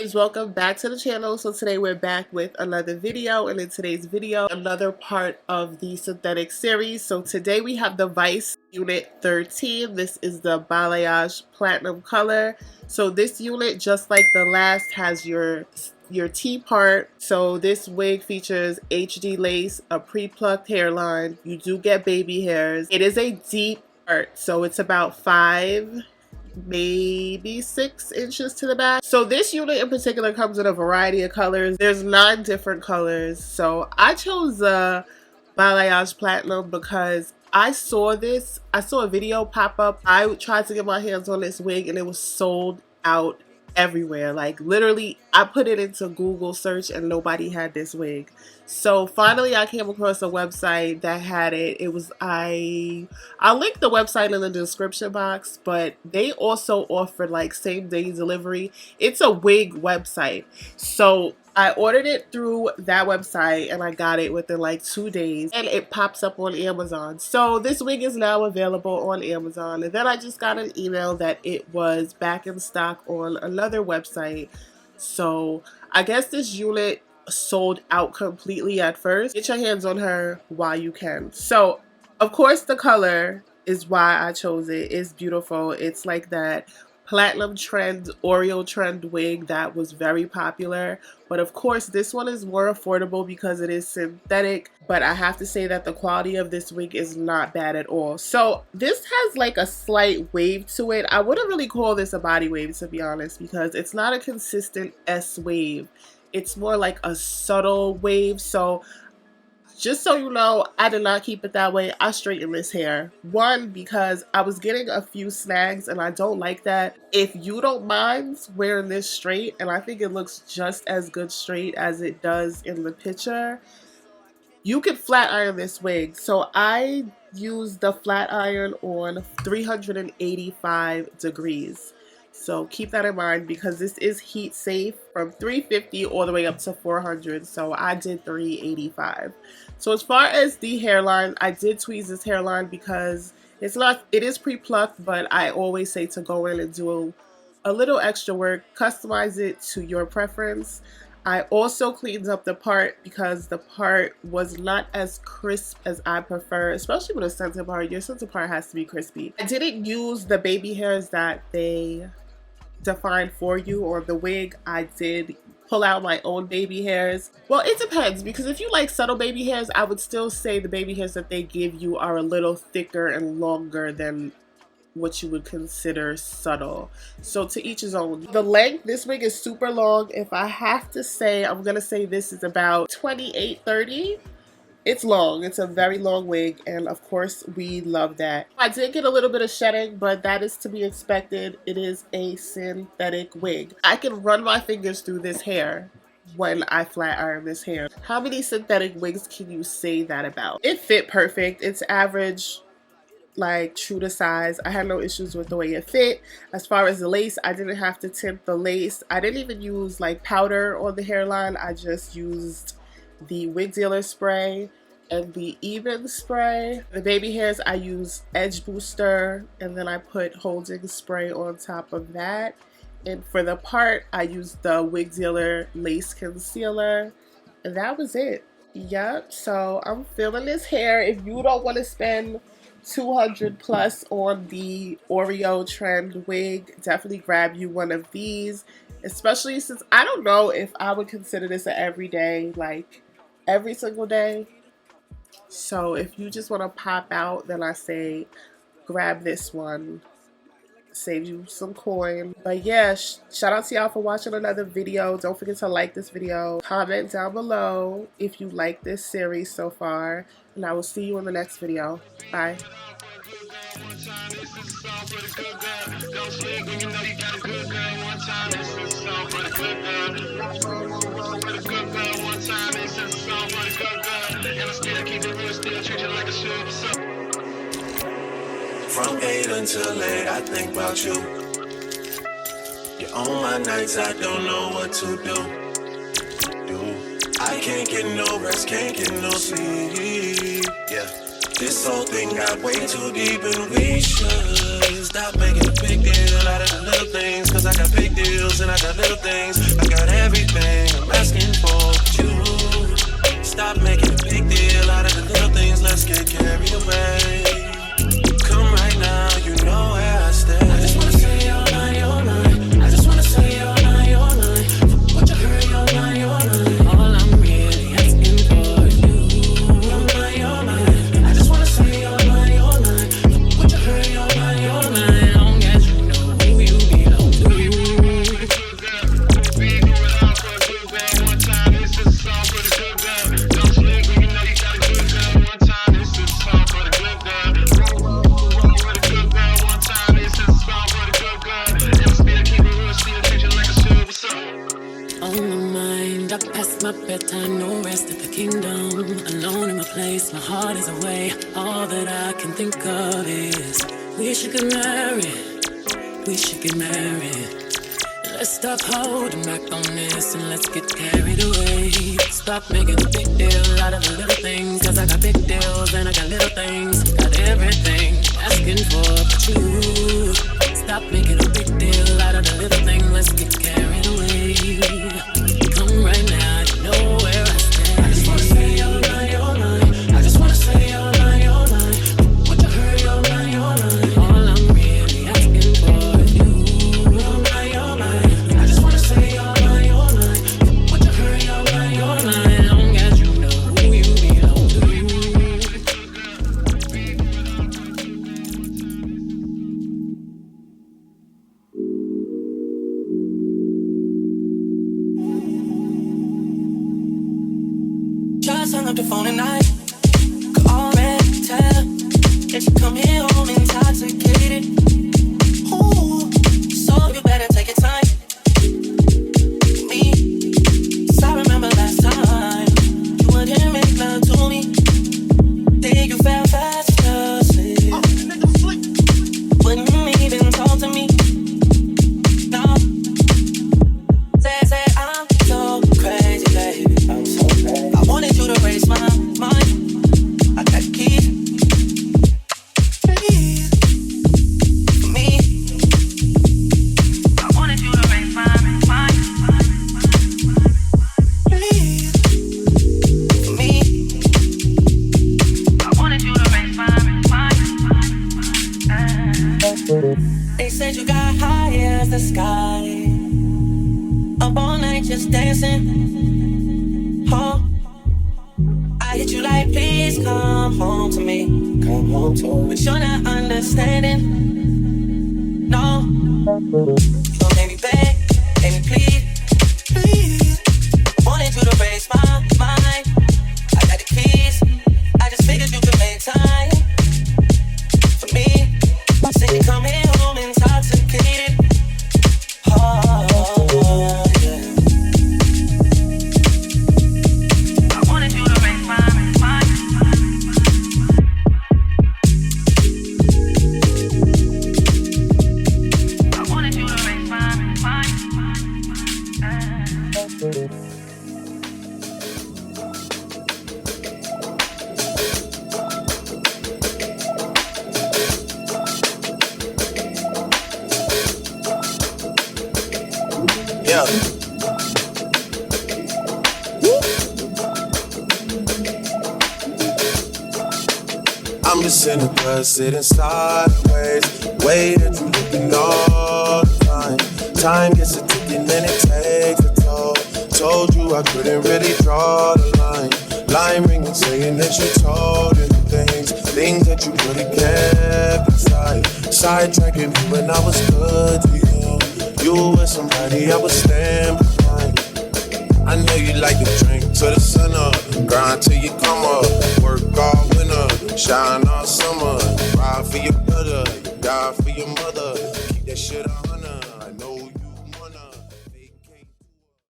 Guys, welcome back to the channel. So today we're back with another video, and in today's video another part of the synthetic series. So today we have the Vice unit 13. This is the Balayage Platinum color. So this unit, just like the last, has your T part. So this wig features HD lace, a pre-plucked hairline. You do get baby hairs. It is a deep part, so it's about 5 maybe 6 inches to the back. So this unit in particular comes in a variety of colors. There's 9 different colors. So I chose the Balayage Platinum because I saw a video pop up. I tried to get my hands on this wig and it was sold out everywhere. Like literally I put it into Google search and nobody had this wig. So finally I came across a website that had it. It was I'll link the website in the description box, but they also offered like same-day delivery. It's a wig website. So I ordered it through that website and I got it within like 2 days, and it pops up on Amazon. So this wig is now available on Amazon, and then I just got an email that it was back in stock on another website. So I guess this unit sold out completely at first. Get your hands on her while you can. So of course the color is why I chose it. It's beautiful. It's like that platinum trend, Oreo trend wig that was very popular. But of course this one is more affordable because it is synthetic. But I have to say that the quality of this wig is not bad at all. So this has like a slight wave to it. I wouldn't really call this a body wave, to be honest, because it's not a consistent S wave. It's more like a subtle wave. So just so you know, I did not keep it that way. I straightened this hair. One, because I was getting a few snags and I don't like that. If you don't mind wearing this straight, and I think it looks just as good straight as it does in the picture, you could flat iron this wig. So I used the flat iron on 385 degrees. So keep that in mind because this is heat safe from 350 all the way up to 400. So I did 385. So as far as the hairline, I did tweeze this hairline because it is pre-plucked, but I always say to go in and do a little extra work, customize it to your preference. I also cleaned up the part because the part was not as crisp as I prefer, especially with a center part. Your center part has to be crispy. I didn't use the baby hairs that they defined for you or the wig. I did pull out my own baby hairs. Well, it depends, because if you like subtle baby hairs, I would still say the baby hairs that they give you are a little thicker and longer than what you would consider subtle. So to each his own. The length, this wig is super long. If I have to say, I'm gonna say this is about 28-30. It's long. It's a very long wig, and of course we love that. I did get a little bit of shedding, but that is to be expected. It is a synthetic wig. I can run my fingers through this hair when I flat iron this hair. How many synthetic wigs can you say that about? It fit perfect. It's average, like true to size. I had no issues with the way it fit. As far as the lace, I didn't have to tint the lace. I didn't even use like powder on the hairline. I just used the wig dealer spray and the even spray. The baby hairs, I use edge booster, and then I put holding spray on top of that. And for the part, I used the wig dealer lace concealer, and that was it. Yep, so I'm feeling this hair. If you don't want to spend 200 plus on the Oreo trend wig, definitely grab you one of these, especially since I don't know if I would consider this an everyday, like every single day. So if you just want to pop out, then I say grab this one. Save you some coin. But yeah, shout out to y'all for watching another video. Don't forget to like this video. Comment down below if you like this series so far. And I will see you in the next video. Bye. From 8 until late, I think about you. You're on my nights, I don't know what to do. I can't get no rest, can't get no sleep. Yeah. This whole thing got way too deep and we should stop making a big deal out of the little things. Cause I got big deals and I got little things. I got everything I'm asking for you. Stop making a big deal out of the little things. Let's get carried away. Come right now, you know where I stay. I just wanna say you're mine, you're mine. I just wanna say you're mine, you're mine. What you heard, you're mine, you're mine. All I'm really asking for is you. You're mine, you're mine. I just wanna say you're mine, you're mine. What you heard, you're mine, you're mine. Long as you know who you belong to. One time, this is a song for the good girl. Don't sleep when you know you got a good girl. One time, this is a song for the good girl. Roll with a good girl. One time, this is a song for the good girl. And still keep it real, still treat you like a silver sun. On my mind, I passed my bedtime, no rest at the kingdom. Alone in my place, my heart is away. All that I can think of is we should get married. We should get married. Let's stop holding back on this and let's get carried away. Stop making a big deal out of the little things. Cause I got big deals and I got little things. Got everything asking for but you. Stop making a big deal out of the little thing. Let's get carried away. Come right now, you know where I stand. I just wanna say you're mine, you're mine. I just wanna say you're mine, you're mine. What you heard, you're mine, you're mine. All I'm really asking for is you. You're mine, you're mine. I just wanna say you're mine, you're mine. What you heard, you're mine, you're mine. Long as you know who you belong to. Just hung up the phone at night. Call and tell that you come here home intoxicated. Ooh, so you better take your time. Me, 'cause I remember last time you wouldn't make love to me. Then you fell fast asleep. Wouldn't even talk to me. No, say I'm so crazy, baby. I'm so crazy. I wanted you to raise my mind. I got keys. Please, for me. I wanted you to raise my mind. Please, for me. I wanted you to raise my mind. They said you got high as the sky. Up all night just dancing. Oh, I hit you like, please come home to me. Come home to me. But you're not understanding. No, you gon' make me beg, make me plead, please. Wanted you to raise my mind. I got the keys. I just figured you could make time for me. Said you coming home intoxicated. Oh, yeah. I wanted you to raise my mind. I wanted you to raise my mind. Yeah. I'm just in the bus sitting sideways, way that you looking all the time. Time gets a ticking and it takes a toll. Told you I couldn't really draw the line. Line ringing saying that you told him things that you really kept inside. Sidetracking me when I was good to you. You were somebody I would stand behind. I know you like to drink till the sun up, grind till you come up, work all winter, shine all summer, ride for your brother, die for your mother, keep that shit on.